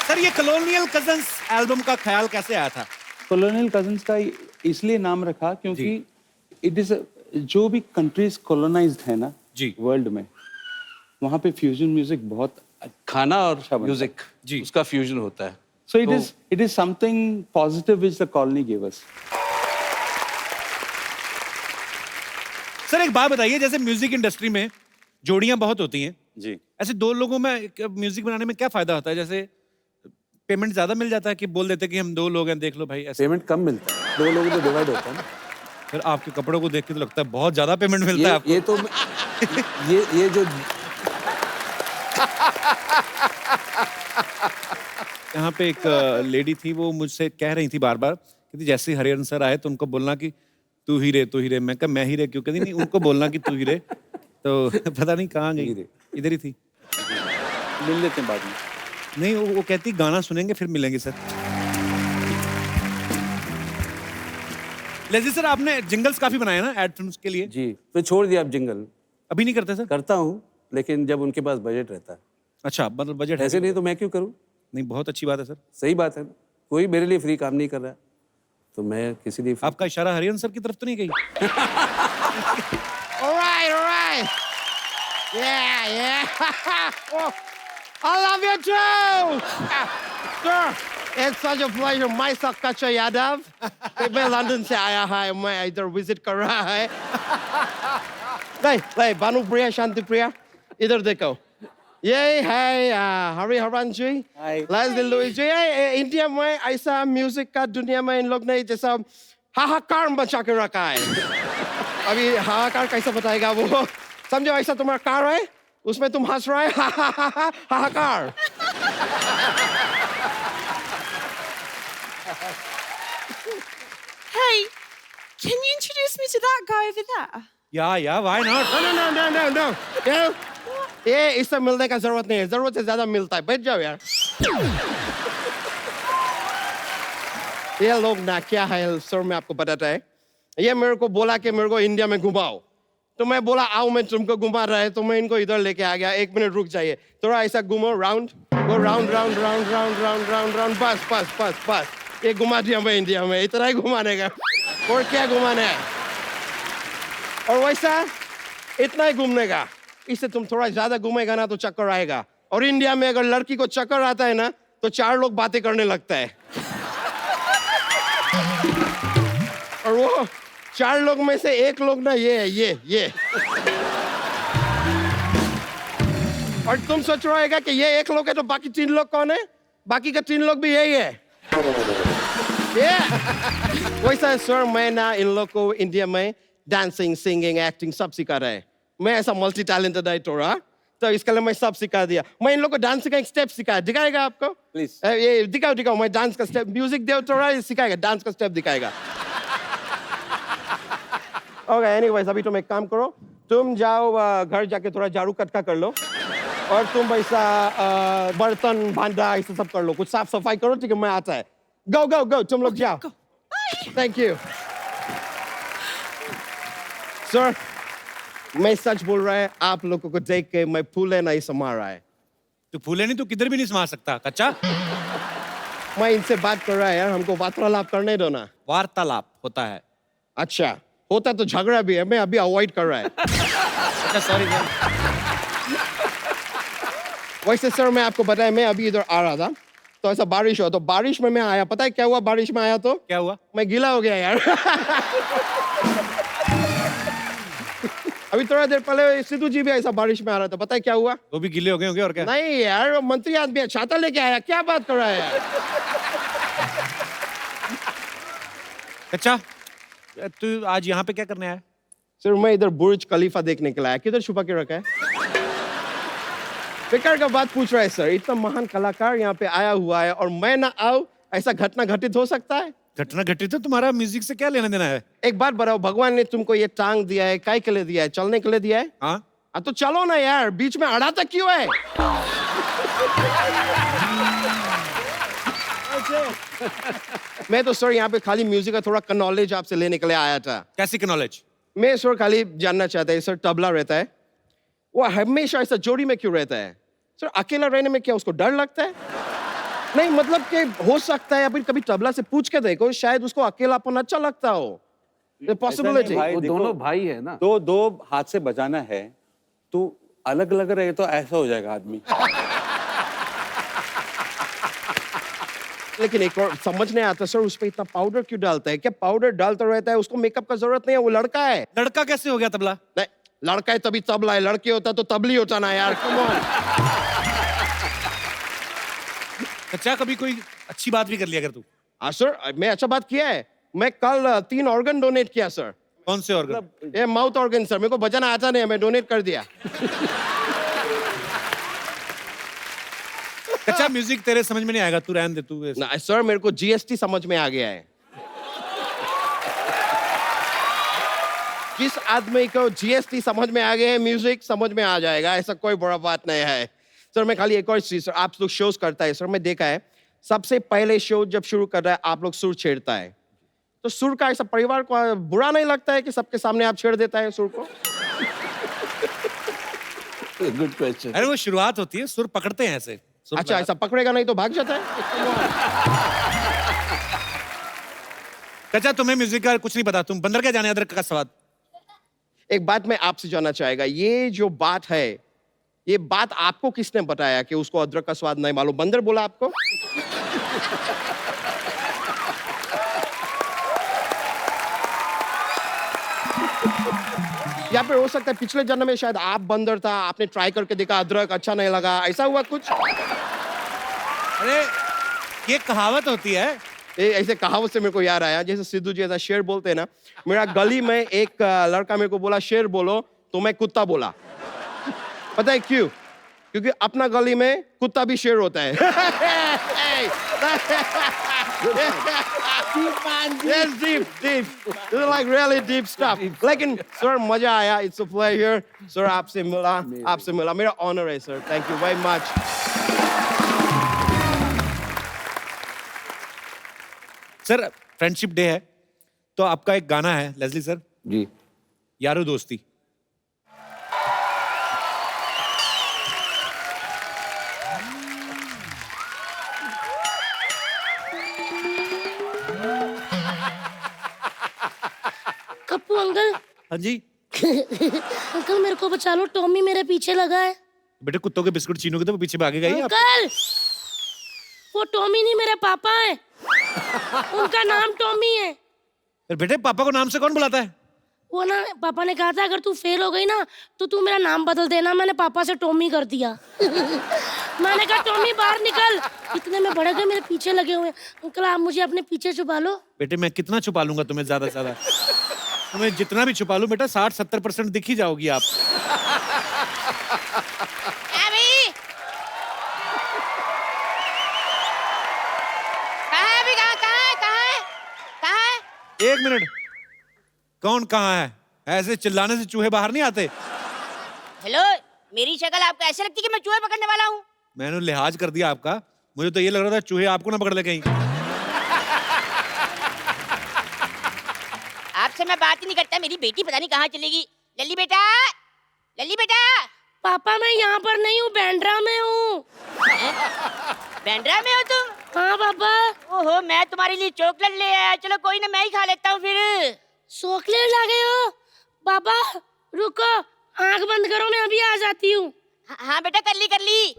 सर ये कॉलोनियल कजन्स एल्बम का ख्याल कैसे आया था? कॉलोनियल कजन्स का इसलिए नाम रखा क्योंकि इट इज जो भी कंट्रीज कॉलोनाइज्ड है ना जी वर्ल्ड में, वहाँ पे फ्यूजन म्यूजिक बहुत खाना और म्यूजिक जी उसका फ्यूजन होता है। So it is something positive which the colony give us. Sir एक बात बताइए, जैसे म्यूजिक इंडस्ट्री में जोड़ियां बहुत होती हैं जी, ऐसे दो लोगों में म्यूजिक बनाने में क्या फायदा होता है? जैसे पेमेंट ज्यादा मिल जाता है कि बोल देते कि हम दो लोग हैं, देख लो भाई ऐसे। पेमेंट कम मिलता है, दो लोगों में डिवाइड होता है ना। फिर आपके कपड़ों को देख के तो लगता है बहुत ज्यादा पेमेंट मिलता है आपको। ये तो ये जो यहाँ पे एक लेडी थी, वो मुझसे कह रही थी बार बार कि जैसे ही हरिहरन सर आए तो उनको बोलना कि तू ही रे, तू ही रे। मैं कहा मैं ही रे क्यों? कहती नहीं, उनको बोलना कि तू ही रे। तो पता नहीं कहाँ गई, इधर ही थी। मिल लेते हैं बाद में। नहीं वो कहती गाना सुनेंगे फिर मिलेंगे सर। लेज़ी सर आपने जिंगल्स काफी बनाए ना एड फिल्म्स के लिए? जी, तो छोड़ दिया अब जिंगल। अभी नहीं करते सर? करता हूँ लेकिन जब उनके पास बजट रहता है। अच्छा, मतलब बजट ऐसे नहीं तो मैं क्यों करूँ? नहीं, बहुत अच्छी बात है सर। सही बात है, कोई मेरे लिए फ्री काम नहीं कर रहा तो मैं किसी लिए आपका इशारा हरिहरन सर की तरफ तो नहीं गई? All right. Yeah. Oh, I love you too. Sir, it's such a pleasure. myself Kacha Yadav. मैं लंदन से आया है, मैं इधर विजिट कर रहा है। नहीं, भानु प्रिया, शांति प्रिया, इधर देखो। ये है हरिहरन जी, लेस्ली लुइस जी। इंडिया में ऐसा म्यूजिक का दुनिया में इन लोग ने जैसा हाहाकार मचा के रखा है। अभी हाहाकार कैसा बताएगा वो? समझो ऐसा तुम्हारा कार है, उसमें तुम हंस रहे हाहाकार। Hey, can you introduce me to that guy over there? या why not? No. ये इससे मिलने का जरूरत नहीं है, जरूरत से ज्यादा मिलता है। बैठ जाओ यार। ये लोग ना क्या है सर, मैं आपको बताता है। ये मेरे को बोला कि मेरे को इंडिया में घुमाओ, तो मैं बोला आओ मैं तुमको घुमा रहा है, तो मैं इनको इधर लेके आ गया। 1 मिनट रुक जाइए, थोड़ा ऐसा घूमो, राउंड गो, राउंड, बस ये घुमा दिया मैं इंडिया में। इतना ही घुमाने का, और क्या घुमाना है? और वैसा इतना ही घूमने का। इससे तुम थोड़ा ज्यादा घूमेगा ना तो चक्कर आएगा। और इंडिया में अगर लड़की को चक्कर आता है ना तो 4 लोग बातें करने लगता है। और वो 4 लोग में से 1 लोग ना ये और तुम सोच रहेगा कि ये 1 लोग है तो बाकी 3 लोग कौन है? बाकी का 3 लोग भी यही है। वैसा है सर, मैं ना इन लोग को इंडिया में डांसिंग, सिंगिंग, एक्टिंग सब सिखा रहा है। मैं ऐसा मल्टी टैलेंटेड है थोड़ा, तो इसके लिए मैं सब सिखा दिया। मैं इन लोग को डांस का एक स्टेप सिखाया, दिखाएगा आपको? प्लीज ये दिखाओ। मैं डांस का स्टेप, म्यूजिक दे थोड़ा, सिखाएगा, डांस का स्टेप दिखाएगा। ओके, एनीवेज अभी तुम एक काम करो, तुम जाओ घर जाके थोड़ा झाड़ू कटका कर लो, और तुम वैसा बर्तन भांडा ऐसा सब कर लो, कुछ साफ सफाई करो, ठीक है? मैं आता है। गो तुम लोग जाओ। Thank you sir. मैं सच बोल रहा है, आप लोगों को देख के मैं फूले नहीं समा रहा है। तो फूले नहीं तो किधर भी नहीं समा सकता कच्चा। मैं इनसे बात कर रहा है यार, हमको वार्तालाप करने दो ना। वार्तालाप होता है? अच्छा, होता तो झगड़ा भी है, मैं अभी अवॉइड कर रहा है। अच्छा सॉरी सर। वैसे सर मैं आपको बताया, मैं अभी इधर आ रहा था तो ऐसा बारिश हुआ, तो बारिश में मैं आया। पता है क्या हुआ बारिश में आया तो? क्या हुआ? मैं गीला हो गया यार। अभी थोड़ा देर पहले सिद्धू जी भी ऐसा बारिश में आ रहा था, पता है क्या हुआ? वो भी गीले हो गए होंगे और क्या? नहीं यार, वो मंत्री आदमी है, छाता लेके आया। क्या बात कर रहा है यार? अच्छा तू आज यहाँ पे क्या करने आया? सर मैं इधर बुर्ज खलीफा देखने के लिए आया। किधर छुपा के रखा है? बेकार का बात पूछ रहा है सर। इतना महान कलाकार यहाँ पे आया हुआ है और मैं ना आऊं, ऐसा घटना घटित हो सकता है? घटना घटित तो तुम्हारा म्यूजिक से क्या लेना देना है? एक बात बताओ, भगवान ने तुमको ये टांग दिया है, काय के लिए दिया है? चलने के लिए दिया है? हाँ, तो चलो ना यार, बीच में अड़ा तक क्यों है? मैं तो सर यहाँ पे खाली म्यूजिक का थोड़ा नॉलेज आपसे लेने के लिए आया था। कैसी की नॉलेज? मैं सर खाली जानना चाहता है, सर तबला रहता है, वो हमेशा ऐसा जोड़ी में क्यों रहता है? सर अकेला रहने में क्या उसको डर लगता है? नहीं मतलब कि हो सकता है, अभी कभी तबला से पूछ के देखो, शायद उसको अकेलापन अच्छा लगता हो। पॉसिबिलिटी। वो दोनों भाई है ना, तो दो हाथ से बजाना है, तो अलग अलग रहे तो ऐसा हो जाएगा आदमी। लेकिन एक और समझ नहीं आता सर, उस पे इतना पाउडर क्यों डालता है? क्या पाउडर डालता रहता है? उसको मेकअप का जरूरत नहीं है, वो लड़का है। लड़का कैसे हो गया तबला? नहीं, लड़का है तभी तबला है, लड़की होता तो तबली होता ना यार। Come on. अच्छा, कभी कोई अच्छी बात भी कर लिया कर तू? हाँ सर, मैं अच्छा बात किया है। मैं कल 3 ऑर्गन डोनेट किया सर। कौन से ऑर्गन? ये माउथ ऑर्गन सर, मेरे को बजाना आता नहीं है, मैं डोनेट कर दिया। अच्छा, म्यूजिक तेरे समझ में नहीं आएगा, तू रहने दे तू। ना सर, मेरे को जीएसटी समझ में आ गया है। जिस आदमी को जीएसटी समझ में आ गया है, म्यूजिक समझ में आ जाएगा, ऐसा कोई बड़ा बात नहीं है। सर मैं खाली एक और चीज, सर आप लोग शोज करता है सर, मैं देखा है सबसे पहले शो जब शुरू कर रहा है आप लोग सुर छेड़ता है, तो सुर का ऐसा परिवार को बुरा नहीं लगता है कि सबके सामने आप छेड़ देता है सुर को? Good question. अरे वो शुरुआत होती है, सुर पकड़ते हैं ऐसे। अच्छा, ऐसा पकड़ेगा नहीं तो भाग जाता है? अच्छा, तुम्हें म्यूजिक का कुछ नहीं पता, तुम बंदर क्या जाने अदरक का स्वाद। एक बात मैं आपसे जानना चाहेगा, ये जो बात है, ये बात आपको किसने बताया कि उसको अदरक का स्वाद नहीं मालूम? बंदर बोला आपको? या फिर हो सकता है पिछले जन्म में शायद आप बंदर था, आपने ट्राई करके देखा, अदरक अच्छा नहीं लगा, ऐसा हुआ कुछ? अरे ये कहावत होती है। ऐसे कहावत से मेरे को याद आया, जैसे सिद्धू जी ऐसा शेर बोलते हैं ना, मेरा गली में एक लड़का मेरे को बोला शेर बोलो, तो मैं कुत्ता बोला। पता है क्यों? क्योंकि अपना गली में कुत्ता भी शेर होता है। Yes, deep. This is like really deep stuff. लेकिन सर मजा आया, it's a pleasure. सर आपसे मिला, मेरा ऑनर है sir, thank you very much. Sir friendship day है, तो आपका एक गाना है लेस्ली सर जी, यारो दोस्ती। कप्पू अंकल। हाँ जी। अंकल मेरे को बचा लो, टॉमी मेरे पीछे लगा है। बेटे कुत्तों के बिस्कुट छीनोगे तो वो पीछे भागेगा ही। अंकल वो टॉमी नहीं, मेरे पापा है। उनका नाम टॉमी है। बेटे पापा को नाम से कौन बुलाता है? वो ना पापा ने कहा था अगर तू फेल हो गई ना तो तू मेरा नाम बदल देना। मैंने पापा से टॉमी कर दिया। मैंने कहा टॉमी बाहर निकल, इतने में बड़े गए मेरे पीछे लगे हुए। अंकल आप मुझे अपने पीछे छुपा लो। बेटे मैं कितना छुपा लूंगा तुम्हें, ज्यादा से ज्यादा तुम्हें जितना भी छुपा लूं बेटा 60-70% दिख ही जाओगी आप। एक मिनट, कौन कहाँ है? ऐसे चिल्लाने से चूहे बाहर नहीं आते। हेलो, मेरी शक्ल आपको ऐसे लगती है कि मैं चूहे पकड़ने वाला हूँ? मैंने लिहाज कर दिया आपका, मुझे तो ये लग रहा था चूहे आपको ना पकड़ ले कहीं। आपसे मैं बात ही नहीं करता, मेरी बेटी पता नहीं कहाँ चलेगी। लल्ली बेटा, लल्ली बेटा। पापा मैं यहाँ पर नहीं हूँ, बैंड्रा में हूँ। बैंड्रा में हो तुम? हाँ पापा। ओहो, मैं तुम्हारे लिए चॉकलेट ले आया। चलो कोई ना, मैं ही खा लेता हूँ फिर। चॉकलेट ला गए हो? पापा रुको, आंख बंद करो, मैं अभी आ जाती हूँ। हाँ बेटा, कर ली।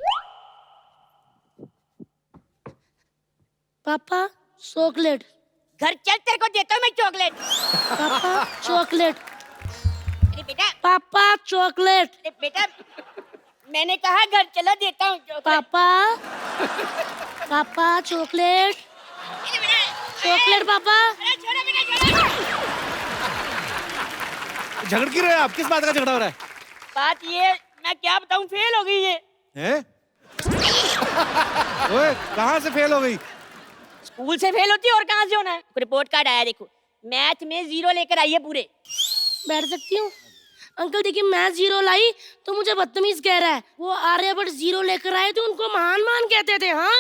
पापा चॉकलेट। घर चल, तेरे को देता हूँ मैं चॉकलेट। पापा चॉकलेट। अरे बेटा। पापा चॉकलेट। अरे बेटा, मैंने कहा घर चला, देता हूँ चॉकलेट। पापा चॉकलेट। चॉकलेट पापा। छोड़ो बेटा, छोड़ो। झगड़ क्यों रहे हो आप? किस बात का झगड़ा हो रहा है? बात ये, मैं क्या बताऊं, फेल हो गई ये। हैं? ओए, कहाँ से फेल हो गई? स्कूल से फेल होती है और कहाँ से होना है। रिपोर्ट कार्ड आया देखो, मैथ में 0 लेकर आई है पूरे। बैठ सकती हूँ? अंकल देखिए, मैं 0 लाई तो मुझे बदतमीज कह रहा है। वो आर्यभट्ट 0 लेकर आए तो उनको महान मान कहते थे। हाँ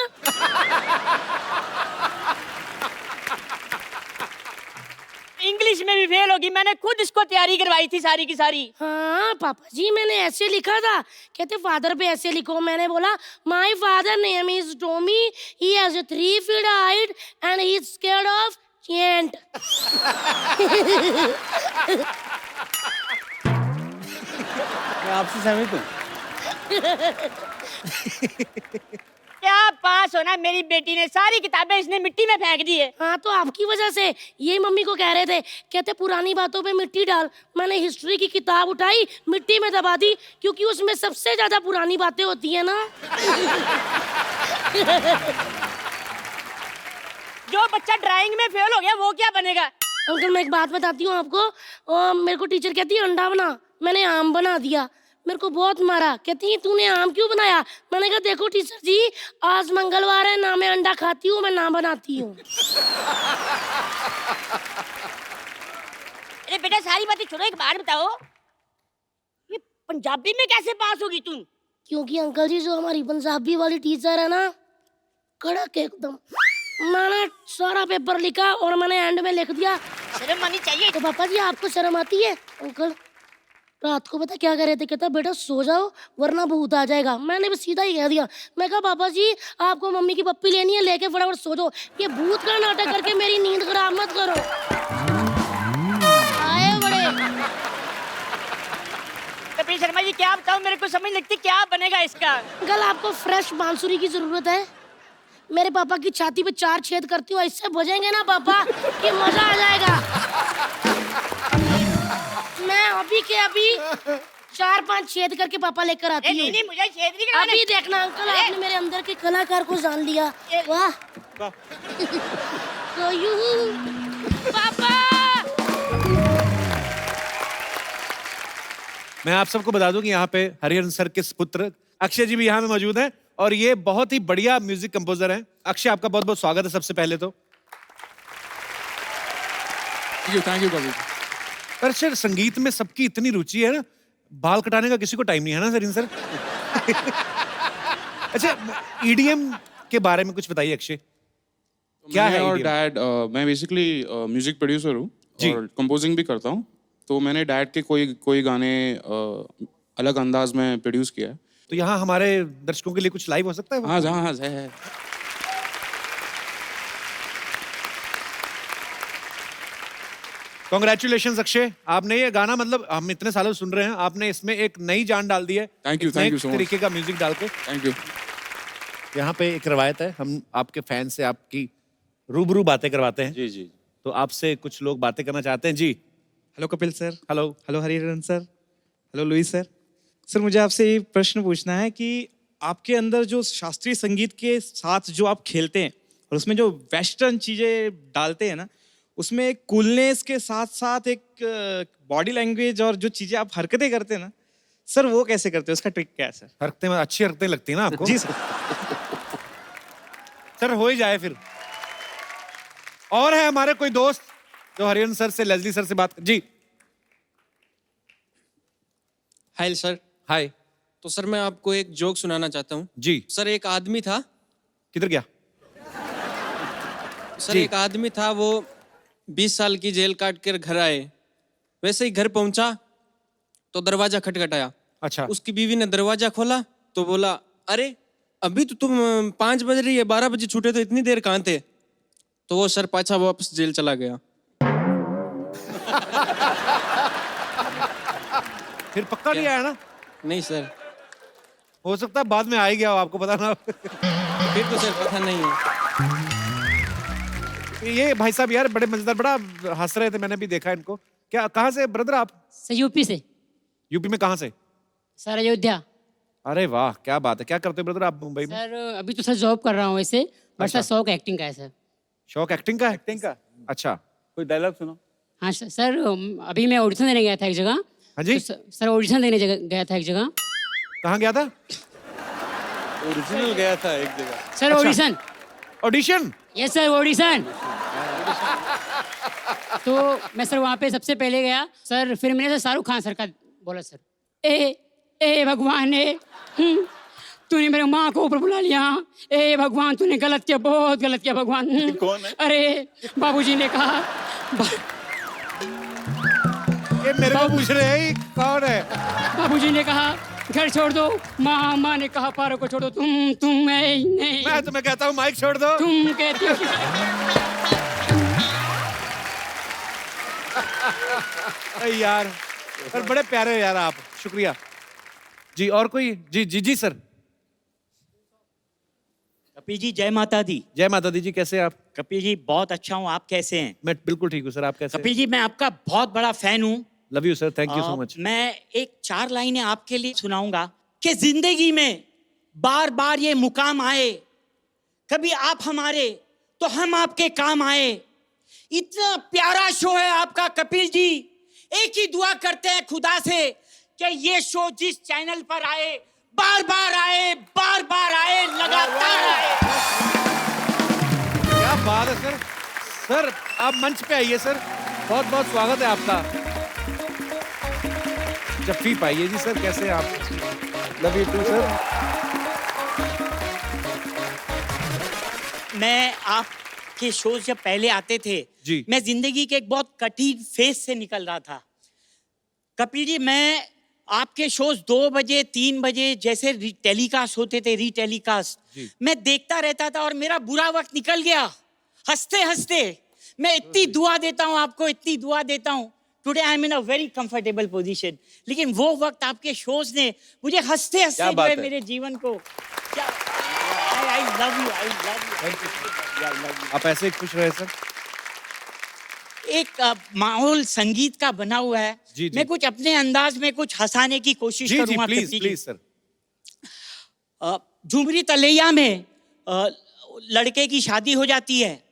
इंग्लिश में भी फेल होगी, मैंने खुद इसको तैयारी करवाई थी सारी की सारी। हाँ पापा जी, मैंने ऐसे लिखा था। कहते फादर पे ऐसे लिखो। मैंने बोला my father name is Tommy, he has 3 feet height and he is scared of chant. मैं आपसे सहमत हूँ। क्या पास होना, मेरी बेटी ने सारी किताबें इसने मिट्टी में फेंक दी है। हाँ तो आपकी वजह से। यही मम्मी को कह रहे थे, कहते पुरानी बातों पे मिट्टी डाल। मैंने हिस्ट्री की किताब उठाई, मिट्टी में दबा दी, क्योंकि उसमें सबसे ज्यादा पुरानी बातें होती है ना। जो बच्चा ड्राइंग में फेल हो गया वो क्या बनेगा? अंकल मैं एक बात बताती हूँ आपको। मेरे को टीचर कहती है अंडा बना, मैंने आम बना दिया। मेरे को बहुत मारा, कहती है तूने आम क्यों बनाया? मैंने कहा देखो टीचर जी, आज मंगलवार है, ना मैं अंडा खाती हूँ, मैं ना बनाती हूँ। अरे बेटा सारी बातें छोड़ो, एक बात बताओ, ये पंजाबी में कैसे पास होगी तुम? क्योंकि अंकल जी जो हमारी पंजाबी वाली टीचर है ना, कड़क एकदम। मैंने सारा पेपर लिखा और मैंने एंड में लिख दिया। शर्म आनी चाहिए। तो पापा जी आपको शर्म आती है? अंकल रात को पता क्या कर रहे थे, कहता बेटा सो जाओ वरना भूत आ जाएगा। मैंने भी सीधा ही कह दिया। मैं कहा पापा जी आपको मम्मी की पप्पी लेनी है, लेके फटाफट सो जाओ, ये भूत का नाटक करके मेरी नींद खराब मत करो। आए बड़े। कपिल शर्मा जी क्या बताऊं, मेरे को समझ लगती क्या बनेगा इसका। अंकल आपको फ्रेश बांसुरी की जरूरत है। मेरे पापा की छाती पे 4 छेद करती हूँ, इससे बजेंगे ना पापा कि मजा आ जाएगा। मैं अभी के अभी 4-5 छेद करके पापा लेकर आती हूँ। नहीं मुझे छेद नहीं करवाने। अभी देखना अंकल, आपने मेरे अंदर के कलाकार को जान लिया। वाह तो यूं पापा। मैं आप सबको बता दूं कि यहाँ पे हरिहरन सर के पुत्र अक्षय जी भी यहाँ में मौजूद हैं और ये बहुत ही बढ़िया म्यूजिक कंपोजर हैं। अक्षय आपका बहुत बहुत स्वागत है सबसे पहले तो। थैंक यू कभी। पर सर संगीत में सबकी इतनी रुचि है ना, बाल कटाने का किसी को टाइम नहीं है ना सर इन सर। अच्छा ईडीएम के बारे में कुछ बताइए अक्षय, क्या है और EDM? डैड मैं बेसिकली म्यूजिक प्रोड्यूसर हूँ और कंपोजिंग भी करता हूँ। तो मैंने डैड के कोई गाने अलग अंदाज में प्रोड्यूस किया है। तो यहाँ हमारे दर्शकों के लिए कुछ लाइव हो सकता है? हाँ हाँ है। कांग्रेचुलेशंस अक्षय, आपने ये गाना मतलब हम इतने सालों से सुन रहे हैं, आपने इसमें एक नई जान डाल दी है। Thank you so much. तरीके का म्यूजिक डाल के थैंक यू। यहाँ पे एक रवायत है, हम आपके फैन से आपकी रूबरू बातें करवाते हैं। जी जी। तो आपसे कुछ लोग बातें करना चाहते हैं। जी hello Kapil sir. Hello. Hello Hariharan sir. Hello Louis sir. Sir मुझे आपसे ये प्रश्न पूछना है कि आपके अंदर जो शास्त्रीय संगीत के साथ जो आप खेलते हैं और उसमें जो वेस्टर्न चीजें डालते हैं ना, उसमें एक कूलनेस के साथ साथ एक बॉडी लैंग्वेज और जो चीजें आप हरकतें करते हैं ना सर, वो कैसे करते हैं? उसका ट्रिक क्या है सर? हरकतें में अच्छी हरकतें लगती है ना आपको? जी सर। सर हो ही जाए फिर। और है हमारे कोई दोस्त जो हरिहरन सर से, लेस्ली सर से बात जी। Hi sir. हाय। तो सर मैं आपको एक जोक सुनाना चाहता हूँ। जी। सर एक आदमी था। किधर गया? सर एक आदमी था, वो 20 साल की जेल काट कर घर आए। वैसे ही घर पहुंचा तो दरवाजा खटखटाया। अच्छा। उसकी बीवी ने दरवाजा खोला तो बोला, अरे अभी तो तुम 5 बज रही है, 12 बजे छूटे तो इतनी देर कहाँ थे? तो वो सर पाछा वापस जेल चला गया। फिर पक्का नहीं आया ना? नहीं सर। हो सकता है बाद में आ ही गया हो, आपको पता ना। फिर तो सर पता नहीं है। ये भाई साहब यार बड़े मजेदार, बड़ा हंस रहे थे, मैंने भी देखा इनको। क्या कहाँ से ब्रदर आप? यूपी से। यूपी में कहाँ से? सर अयोध्या। अरे वाह क्या बात है। क्या करते हो ब्रदर आप मुंबई में? सर अभी तो सर जॉब कर रहा हूँ वैसे, बट सर शौक एक्टिंग का है सर। शौक एक्टिंग का है? एक्टिंग का। अच्छा कोई डायलॉग सुनो। हाँ सर, अभी मैं ऑडिशन देने गया था एक जगह। हाँ जी? तो सर ऑडिशन देने गया था एक जगह। कहाँ गया था? ओरिजिनल गया था एक जगह। Sir audition. Audition? Yes sir, audition. तो मैं सर वहाँ पे सबसे पहले गया सर, फिर मैंने सर शाहरुख खान सर का बोला सर, ए भगवान तूने मेरे माँ को ऊपर बुला लिया, ए भगवान तूने गलत किया, बहुत गलत किया भगवान। कौन है? अरे बाबूजी ने कहा ये मेरे को पूछ रहे हैं ये कौन है? बाबूजी ने कहा घर छोड़ दो, माँ ने कहा पारो को छोड़ दो, तुम नहीं। मैं तुम्हें कहता हूँ माइक छोड़ दो। तुम कहती हो अरे यार, पर बड़े प्यारे हो यार आप, शुक्रिया जी। और कोई? जी सर। कपिल जी जय माता दी। जय माता दी जी, कैसे हैं आप? कपिल जी बहुत अच्छा हूँ, आप कैसे हैं? मैं बिल्कुल ठीक हूँ सर, आप कैसे? कपिल जी मैं आपका बहुत बड़ा फैन हूँ। Love you sir, thank you so much. मैं एक 4 लाइनें आपके लिए सुनाऊंगा कि जिंदगी में बार बार ये मुकाम आए, कभी आप हमारे तो हम आपके काम आए। इतना प्यारा शो है आपका कपिल जी, एक ही दुआ करते हैं खुदा से कि ये शो जिस चैनल पर आए, बार बार आए, लगातार आए। क्या बात है सर। सर आप मंच पे आइए सर, बहुत बहुत स्वागत है आपका। जफीफ आइए जी सर, कैसे हैं आप? Love you too sir. मैं आपके शोज जब पहले आते थे जी, मैं जिंदगी के एक बहुत कठिन फेज से निकल रहा था। कपिल जी मैं आपके शोज 2 बजे 3 बजे जैसे टेलीकास्ट होते थे, रीटेलीकास्ट, मैं देखता रहता था और मेरा बुरा वक्त निकल गया हंसते हंसते। मैं इतनी दुआ देता हूँ आपको, इतनी दुआ देता हूँ। Today I am in a very comfortable position, लेकिन वो वक्त आपके शोज ने मुझे हंसते हंसते जो है मेरे जीवन को क्या, I love you, I love you. आप ऐसे ही खुश रहे सर। एक माहौल संगीत का बना हुआ है। जी, जी। मैं कुछ अपने अंदाज में कुछ हंसाने की कोशिश जी, करूंगा। जी, प्लीज सर। झुमरी तलैया में लड़के की शादी हो जाती है,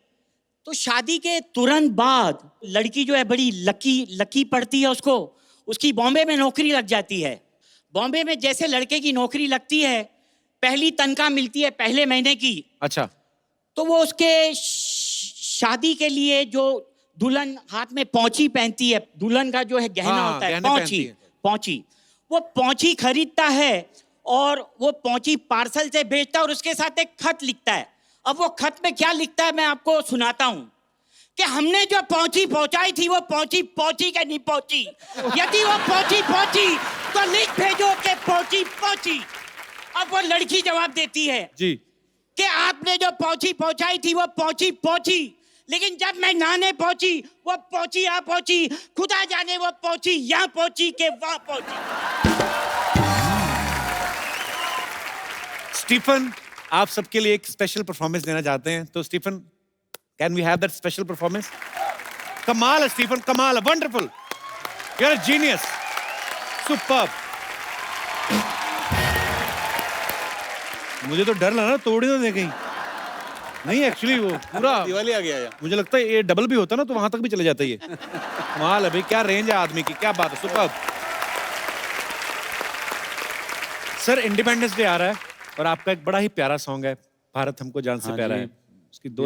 तो शादी के तुरंत बाद लड़की जो है बड़ी लकी पड़ती है उसको, उसकी बॉम्बे में नौकरी लग जाती है। बॉम्बे में जैसे लड़के की नौकरी लगती है, पहली तनख्वाह मिलती है पहले महीने की। अच्छा। तो वो उसके शादी के लिए जो दुल्हन हाथ में पौंची पहनती है, दुल्हन का जो है गहना होता है, पौंची, वो पौंची खरीदता है और वो पौंची पार्सल से भेजता है और उसके साथ एक खत लिखता है। अब वो खत में क्या लिखता है मैं आपको सुनाता हूँ कि हमने जो पौंची पहुंचाई थी वो पौंची के नहीं पहुंची। यदि वो पहुंची तो लिख भेजो कि पहुंची। अब वो लड़की जवाब देती है जी कि आपने जो पौंची पहुंचाई थी वो पहुंची, लेकिन जब मैं नहाने पहुंची वो पहुंची यहाँ पहुंची, खुदा जाने वो पहुंची यहाँ पहुंची के वहां पहुंची। स्टीफन, आप सबके लिए एक स्पेशल परफॉर्मेंस देना चाहते हैं, तो Stephen can we have that special performance? कमाल है स्टीफन, कमाल है, wonderful, you are a genius, superb. मुझे तो डर लगा तोड़ ना दे कहीं। नहीं एक्चुअली वो पूरा दिवाली आ गया यार। मुझे लगता है ये डबल भी होता ना तो वहां तक भी चले जाता है ये। कमाल है भाई, क्या रेंज है आदमी की, क्या बात है, सुपर्ब। सर इंडिपेंडेंस डे आ रहा है और आपका एक बड़ा ही प्यारा सॉन्ग है, भारत हमको जान से प्यारा है, उसकी 2